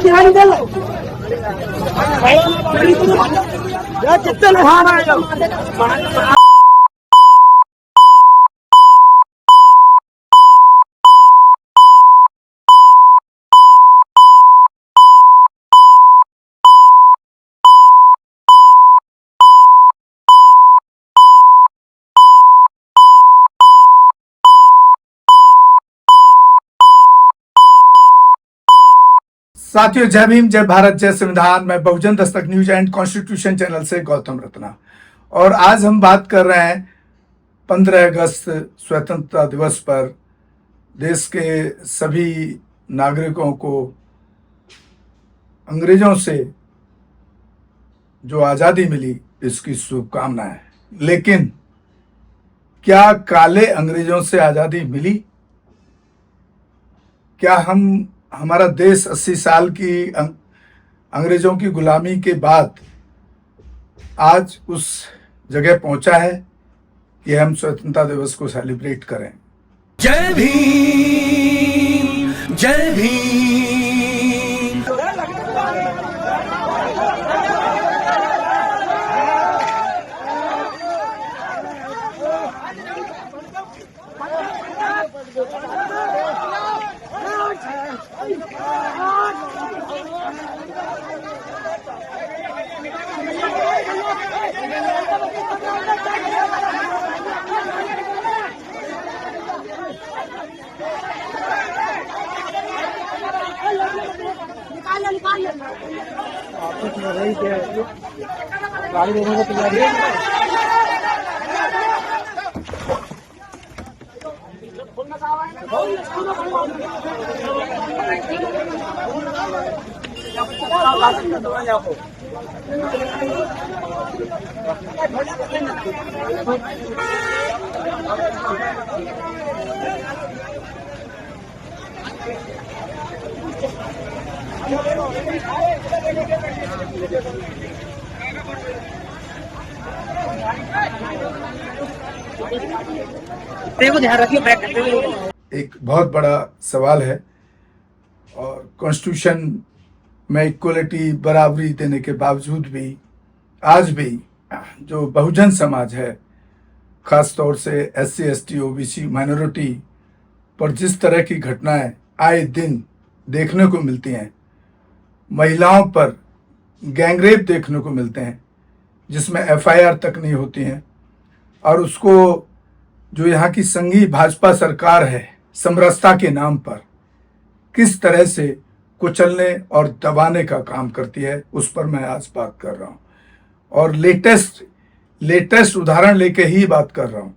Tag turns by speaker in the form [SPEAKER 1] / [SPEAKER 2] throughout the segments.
[SPEAKER 1] ध्यान दे कितने नहा रहे हो।
[SPEAKER 2] साथियों, जय भीम, जय भारत, जय संविधान। मैं बहुजन Dastak news and constitution channel से गौतम रत्ना, और आज हम बात कर रहे हैं 15 अगस्त स्वतंत्रता दिवस पर देश के सभी नागरिकों को अंग्रेजों से जो आज़ादी मिली इसकी शुभकामनाएं। लेकिन क्या काले अंग्रेजों से आज़ादी मिली? क्या हमारा देश 80 साल की अंग्रेजों की गुलामी के बाद आज उस जगह पहुंचा है कि हम स्वतंत्रता दिवस को सेलिब्रेट करें?
[SPEAKER 3] जय भीम, जय भीम।
[SPEAKER 1] गाड़ी देने को तैयारी ध्यान रखिए।
[SPEAKER 2] एक बहुत बड़ा सवाल है, और कॉन्स्टिट्यूशन में इक्वलिटी, बराबरी देने के बावजूद भी आज भी जो बहुजन समाज है, खास तौर से SC ST OBC माइनॉरिटी पर जिस तरह की घटनाएं आए दिन देखने को मिलती हैं, महिलाओं पर गैंगरेप देखने को मिलते हैं जिसमें FIR तक नहीं होती हैं, और उसको जो यहाँ की संघीय भाजपा सरकार है समरसता के नाम पर किस तरह से कुचलने और दबाने का काम करती है, उस पर मैं आज बात कर रहा हूँ। और लेटेस्ट उदाहरण लेके ही बात कर रहा हूँ।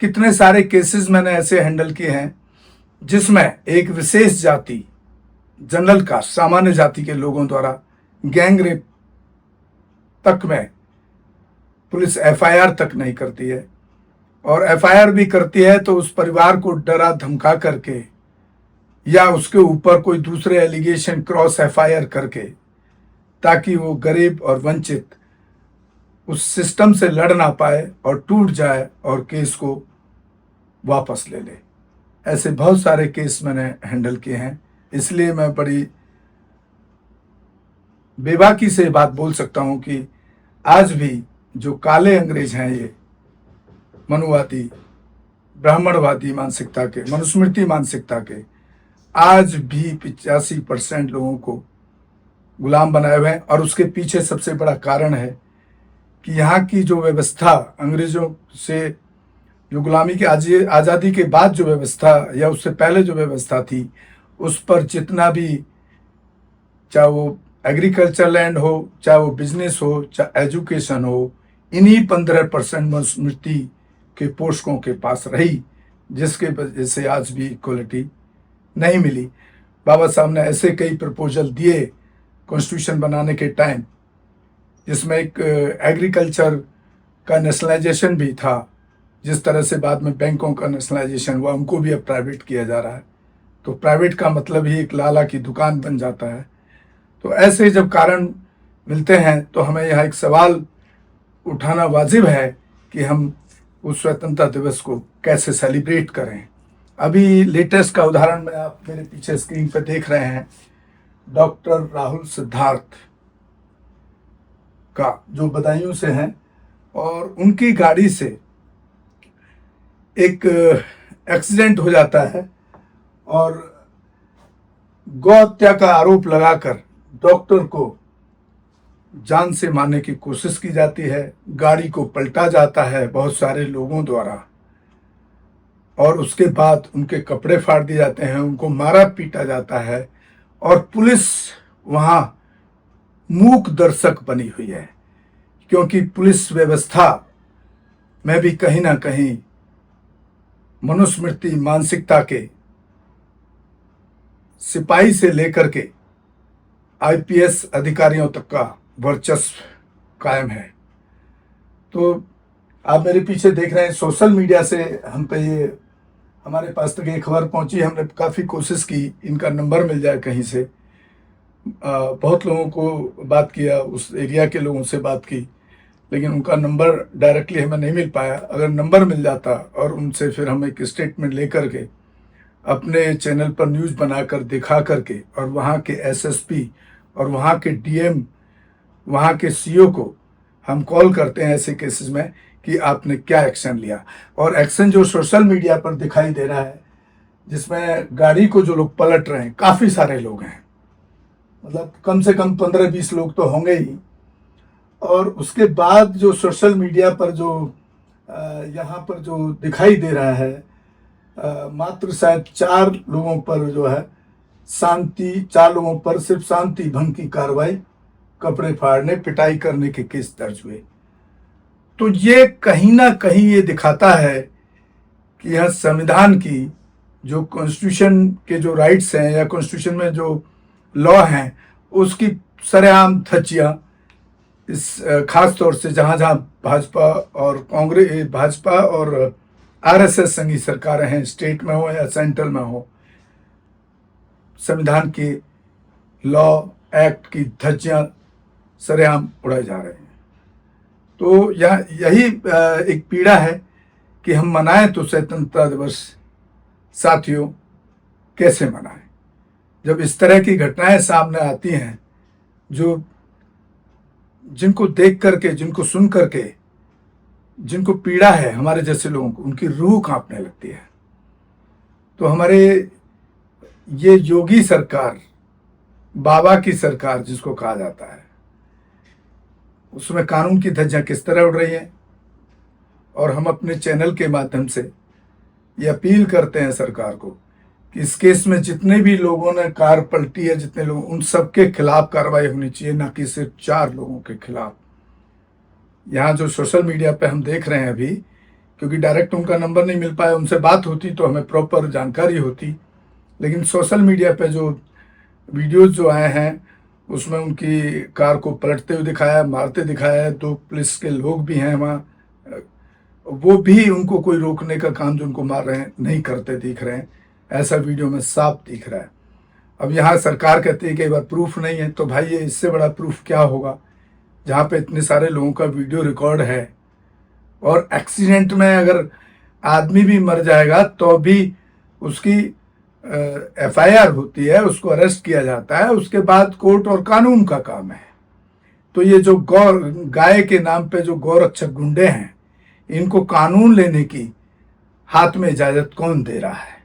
[SPEAKER 2] कितने सारे केसेस मैंने ऐसे हैंडल किए हैं जिसमें एक विशेष जाति, जनरल कास्ट, सामान्य जाति के लोगों द्वारा गैंग रेप तक में पुलिस FIR तक नहीं करती है, और FIR भी करती है तो उस परिवार को डरा धमका करके या उसके ऊपर कोई दूसरे एलिगेशन क्रॉस FIR करके, ताकि वो गरीब और वंचित उस सिस्टम से लड़ ना पाए और टूट जाए और केस को वापस ले ले। ऐसे बहुत सारे केस मैंने हैंडल किए हैं, इसलिए मैं बड़ी बेबाकी से बात बोल सकता हूं कि आज भी जो काले अंग्रेज हैं, ये मनुवादी, ब्राह्मणवादी मानसिकता के, मनुस्मृति मानसिकता के, आज भी 85% लोगों को गुलाम बनाए हुए हैं। और उसके पीछे सबसे बड़ा कारण है कि यहाँ की जो व्यवस्था, अंग्रेजों से जो गुलामी की आज़ादी के बाद जो व्यवस्था या उससे पहले जो व्यवस्था थी, उस पर जितना भी, चाहे वो एग्रीकल्चर लैंड हो, चाहे वो बिजनेस हो, चाहे एजुकेशन हो, इन्हीं 15% मनुस्मृति के पोषकों के पास रही, जिसके वजह से आज भी इक्वलिटी नहीं मिली। बाबा साहब ने ऐसे कई प्रपोजल दिए कॉन्स्टिट्यूशन बनाने के टाइम, जिसमें एक एग्रीकल्चर का नेशनलाइजेशन भी था, जिस तरह से बाद में बैंकों का नेशनलाइजेशन हुआ, उनको भी अब प्राइवेट किया जा रहा है। तो प्राइवेट का मतलब ही एक लाला की दुकान बन जाता है। तो ऐसे जब कारण मिलते हैं तो हमें यहाँ एक सवाल उठाना वाजिब है कि हम उस स्वतंत्रता दिवस को कैसे सेलिब्रेट करें। अभी लेटेस्ट का उदाहरण में आप मेरे पीछे स्क्रीन पर देख रहे हैं, डॉक्टर राहुल सिद्धार्थ का जो बदायूं से हैं, और उनकी गाड़ी से एक एक्सीडेंट हो जाता है और गौ हत्या का आरोप लगाकर डॉक्टर को जान से मारने की कोशिश की जाती है। गाड़ी को पलटा जाता है बहुत सारे लोगों द्वारा, और उसके बाद उनके कपड़े फाड़ दिए जाते हैं, उनको मारा पीटा जाता है, और पुलिस वहां मूक दर्शक बनी हुई है, क्योंकि पुलिस व्यवस्था में भी कहीं ना कहीं मनुस्मृति मानसिकता के सिपाही से लेकर के आईपीएस अधिकारियों तक का वर्चस्व कायम है। तो आप मेरे पीछे देख रहे हैं, सोशल मीडिया से हम पे ये हमारे पास तक ये खबर पहुंची। हमने काफ़ी कोशिश की इनका नंबर मिल जाए कहीं से, बहुत लोगों को बात किया, उस एरिया के लोगों से बात की, लेकिन उनका नंबर डायरेक्टली हमें नहीं मिल पाया। अगर नंबर मिल जाता और उनसे फिर हम एक स्टेटमेंट लेकर के अपने चैनल पर न्यूज़ बनाकर दिखा करके, और वहाँ के एसएसपी और वहाँ के डीएम, वहाँ के सीओ को हम कॉल करते हैं ऐसे केसेस में कि आपने क्या एक्शन लिया। और एक्शन जो सोशल मीडिया पर दिखाई दे रहा है, जिसमें गाड़ी को जो लोग पलट रहे हैं, काफ़ी सारे लोग हैं, मतलब कम से कम 15-20 लोग तो होंगे ही। और उसके बाद जो सोशल मीडिया पर जो यहाँ पर जो दिखाई दे रहा है, मात्र शायद 4 लोगों पर जो है शांति, 4 लोगों पर सिर्फ शांति भंग की कार्रवाई, कपड़े फाड़ने पिटाई करने के केस दर्ज हुए। तो ये कहीं ना कहीं ये दिखाता है कि यह संविधान की जो कॉन्स्टिट्यूशन के जो राइट्स हैं या कॉन्स्टिट्यूशन में जो लॉ हैं, उसकी सरेआम धज्जियां इस खास तौर से जहां जहां भाजपा और कांग्रेस, भाजपा और आरएसएस संघी सरकारें हैं, स्टेट में हो या सेंट्रल में हो, संविधान के लॉ एक्ट की धज्जियां सरेआम उड़ाए जा रहे हैं। तो यही एक पीड़ा है कि हम मनाएं तो स्वतंत्रता दिवस साथियों कैसे मनाएं, जब इस तरह की घटनाएं सामने आती हैं, जो जिनको देख करके, जिनको सुन करके, जिनको पीड़ा है हमारे जैसे लोगों को, उनकी रूह कांपने लगती है। तो हमारे ये योगी सरकार, बाबा की सरकार जिसको कहा जाता है, उसमें कानून की धज्जियां किस तरह उड़ रही हैं। और हम अपने चैनल के माध्यम से ये अपील करते हैं सरकार को कि इस केस में जितने भी लोगों ने कार पलटी है, जितने लोग, उन सबके खिलाफ कार्रवाई होनी चाहिए, ना कि सिर्फ 4 लोगों के खिलाफ। यहाँ जो सोशल मीडिया पे हम देख रहे हैं अभी, क्योंकि डायरेक्ट उनका नंबर नहीं मिल पाया, उनसे बात होती तो हमें प्रॉपर जानकारी होती, लेकिन सोशल मीडिया पे जो वीडियोस जो आए हैं उसमें उनकी कार को पलटते हुए दिखाया, मारते दिखाया है। 2 पुलिस के लोग भी हैं वहाँ, वो भी उनको कोई रोकने का काम जो उनको मार रहे हैं नहीं करते दिख रहे हैं, ऐसा वीडियो में साफ दिख रहा है। अब यहाँ सरकार कहती है कि एक बार प्रूफ नहीं है, तो भाई ये इससे बड़ा प्रूफ क्या होगा, जहाँ पे इतने सारे लोगों का वीडियो रिकॉर्ड है। और एक्सीडेंट में अगर आदमी भी मर जाएगा तो भी उसकी एफआईआर होती है, उसको अरेस्ट किया जाता है, उसके बाद कोर्ट और कानून का काम है। तो ये जो गाय के नाम पे जो गौरक्षक गुंडे हैं, इनको कानून लेने की हाथ में इजाजत कौन दे रहा है?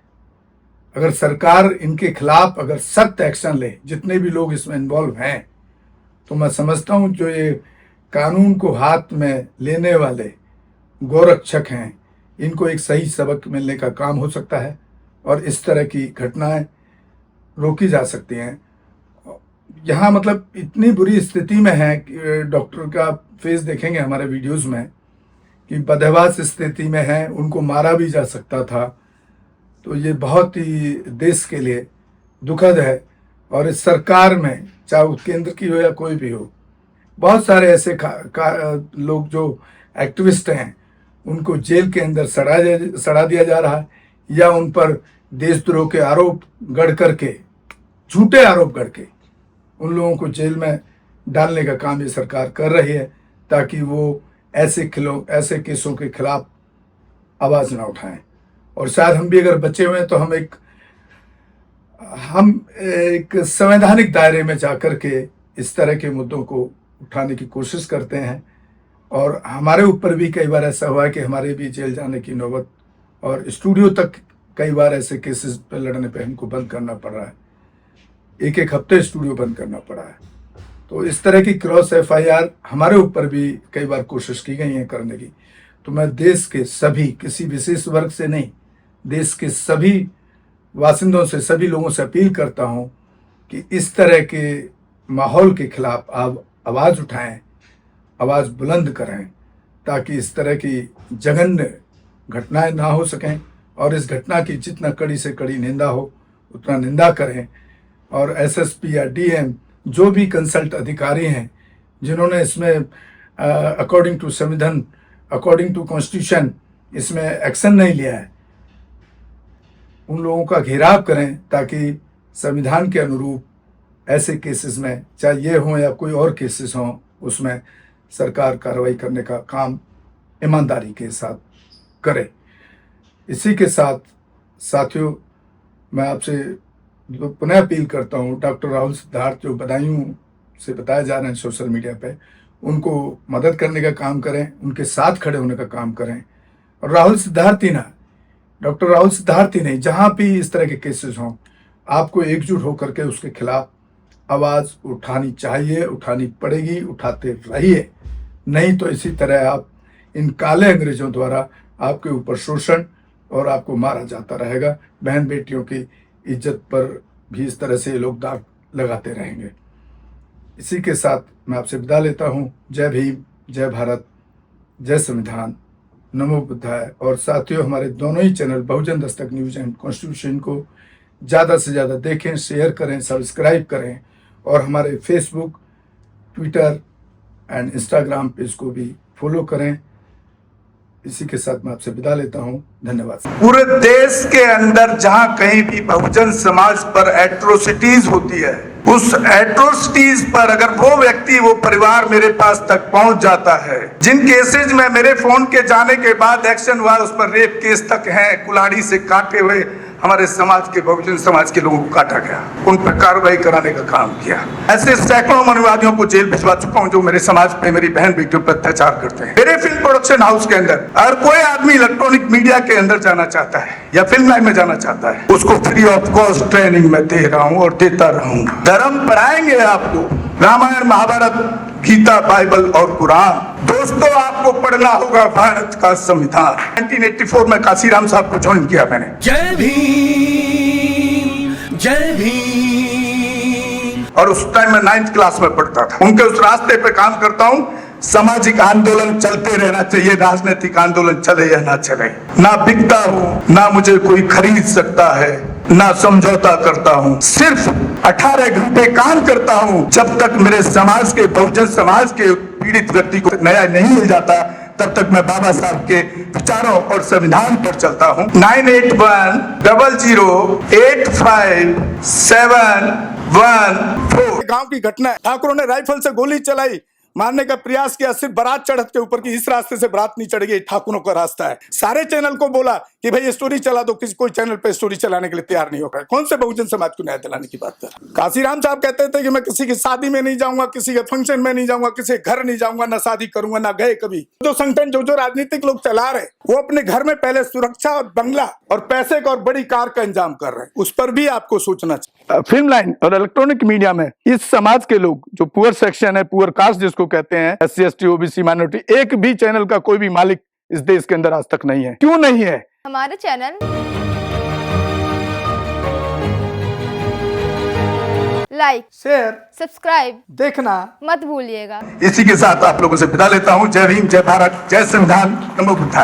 [SPEAKER 2] अगर सरकार इनके खिलाफ अगर सख्त एक्शन ले, जितने भी लोग इसमें इन्वॉल्व हैं, तो मैं समझता हूं जो ये कानून को हाथ में लेने वाले गौरक्षक हैं, इनको एक सही सबक मिलने का काम हो सकता है और इस तरह की घटनाएं रोकी जा सकती हैं। यहाँ मतलब इतनी बुरी स्थिति में है कि डॉक्टर का फेस देखेंगे हमारे वीडियोस में कि बदहवास स्थिति में है, उनको मारा भी जा सकता था। तो ये बहुत ही देश के लिए दुखद है। और इस सरकार में, चाहे वो केंद्र की हो या कोई भी हो, बहुत सारे ऐसे लोग जो एक्टिविस्ट हैं, उनको जेल के अंदर सड़ा दिया जा रहा है, या उन पर देशद्रोह के आरोप गढ़ करके, झूठे आरोप गढ़ के उन लोगों को जेल में डालने का काम ये सरकार कर रही है, ताकि वो ऐसे केसों के खिलाफ आवाज़ ना उठाएं। और शायद हम भी अगर बचे हुए हैं तो हम एक संवैधानिक दायरे में जाकर के इस तरह के मुद्दों को उठाने की कोशिश करते हैं। और हमारे ऊपर भी कई बार ऐसा हुआ है कि हमारे भी जेल जाने की नौबत, और स्टूडियो तक कई बार ऐसे केसेस पर लड़ने पे हमको बंद करना पड़ रहा है, एक हफ्ते स्टूडियो बंद करना पड़ा है। तो इस तरह की क्रॉस FIR हमारे ऊपर भी कई बार कोशिश की गई है करने की। तो मैं देश के सभी, किसी विशेष वर्ग से नहीं, देश के सभी वासिंदों से, सभी लोगों से अपील करता हूं कि इस तरह के माहौल के खिलाफ आप आवाज़ उठाएं, आवाज़ बुलंद करें, ताकि इस तरह की जघन्य घटनाएं ना हो सकें। और इस घटना की जितना कड़ी से कड़ी निंदा हो उतना निंदा करें। और SSP या DM जो भी कंसल्ट अधिकारी हैं जिन्होंने इसमें अकॉर्डिंग टू संविधान, अकॉर्डिंग टू कॉन्स्टिट्यूशन इसमें एक्शन नहीं लिया है, उन लोगों का घेराव करें, ताकि संविधान के अनुरूप ऐसे केसेस में, चाहे ये हों या कोई और केसेस हों, उसमें सरकार कार्रवाई करने का काम ईमानदारी के साथ करे। इसी के साथ साथियों, मैं आपसे पुनः अपील करता हूँ, डॉक्टर राहुल सिद्धार्थ जो बदायूं से बताया जा रहे हैं सोशल मीडिया पे, उनको मदद करने का काम करें, उनके साथ खड़े होने का काम करें। और राहुल सिद्धार्थ ही ना, डॉक्टर राहुल सिद्धार्थ ही नहीं, जहाँ भी इस तरह के केसेस हों, आपको एकजुट होकर के उसके खिलाफ आवाज़ उठानी चाहिए, उठानी पड़ेगी, उठाते रहिए। नहीं तो इसी तरह आप इन काले अंग्रेजों द्वारा आपके ऊपर शोषण और आपको मारा जाता रहेगा। बहन बेटियों की इज्जत पर भी इस तरह से ये लोग दाग लगाते रहेंगे। इसी के साथ मैं आपसे विदा लेता हूँ। जय भीम, जय भारत, जय संविधान, नमो बुद्धाय। और साथियों, हमारे दोनों ही channel Bahujan Dastak news and constitution को ज़्यादा से ज़्यादा देखें, शेयर करें, सब्सक्राइब करें, और हमारे Facebook, Twitter and Instagram page को भी फॉलो करें। इसी के साथ मैं आपसे विदा लेता हूं। धन्यवाद।
[SPEAKER 4] पूरे देश के अंदर जहां कहीं भी बहुजन समाज पर एट्रोसिटीज होती है, उस एट्रोसिटीज पर अगर वो व्यक्ति, वो परिवार मेरे पास तक पहुंच जाता है, जिन केसेज में मेरे फोन के जाने के बाद एक्शन हुआ, उस पर रेप केस तक है, कुल्हाड़ी से काटे हुए हमारे समाज के, बहुजन समाज के लोगों को काटा गया, उन पर कार्रवाई कराने का काम किया। ऐसे सैकड़ों मनुवादियों को जेल भिजवा चुका हूं जो मेरे समाज पे, मेरी बहन बेटियों पर अत्याचार करते हैं। मेरे फिल्म प्रोडक्शन हाउस के अंदर अगर कोई आदमी इलेक्ट्रॉनिक मीडिया के अंदर जाना चाहता है या फिल्म लाइन में जाना चाहता है, उसको फ्री ऑफ कॉस्ट ट्रेनिंग में दे रहा हूं और देता रहूंगा। धर्म पढ़ाएंगे आपको, रामायण, महाभारत, गीता, बाइबल और कुरान। दोस्तों, आपको पढ़ना होगा भारत का संविधान। 1984 में काशीराम साहब को ज्वाइन किया मैंने।
[SPEAKER 3] जय भीम, जय भीम।
[SPEAKER 4] और उस टाइम में 9th क्लास में पढ़ता था। उनके उस रास्ते पे काम करता हूँ। सामाजिक आंदोलन चलते रहना चाहिए, राजनीतिक आंदोलन चले या ना चले। ना बिकता हूँ, ना मुझे कोई खरीद सकता है, ना समझौता करता हूँ। सिर्फ 18 घंटे काम करता हूँ। जब तक मेरे समाज के, बहुजन समाज के पीड़ित व्यक्ति को न्याय नहीं मिल जाता, तब तक मैं बाबा साहब के विचारों और संविधान पर चलता हूँ। 9810085714।
[SPEAKER 5] गांव की घटना है, ठाकुरों ने राइफल से गोली चलाई, मारने का प्रयास किया, सिर्फ बारात चढ़त के ऊपर की, इस रास्ते से बारात नहीं चढ़ेगी, ठाकुरों का रास्ता है। सारे चैनल को बोला कि भाई स्टोरी चला दो, किसी कोई चैनल पे स्टोरी चलाने के लिए तैयार नहीं होगा। कौन से बहुजन समाज को न्याय दिलाने की बात कर? काशीराम साहब कहते थे कि मैं किसी की शादी में नहीं जाऊंगा, किसी के फंक्शन में नहीं जाऊंगा, किसी घर नहीं जाऊंगा, ना शादी करूंगा, ना गए कभी। जो संगठन, जो राजनीतिक लोग चला रहे, वो अपने घर में पहले सुरक्षा और बंगला और पैसे का और बड़ी कार का इंतजाम कर रहे हैं। उस पर भी आपको सोचना चाहिए।
[SPEAKER 2] फिल्म लाइन और इलेक्ट्रॉनिक मीडिया में इस समाज के लोग, जो पुअर सेक्शन है, पुअर कास्ट जिसको कहते हैं, SC ST OBC माइनॉरिटी, एक भी चैनल का कोई भी मालिक इस देश के अंदर आज तक नहीं है। क्यों नहीं है?
[SPEAKER 6] हमारा चैनल लाइक,
[SPEAKER 5] शेयर,
[SPEAKER 6] सब्सक्राइब
[SPEAKER 5] देखना
[SPEAKER 6] मत भूलिएगा।
[SPEAKER 4] इसी के साथ आप लोगों से विदा लेता हूँ। जय भीम, जय भारत, जय संविधान, नमो बुद्धाय।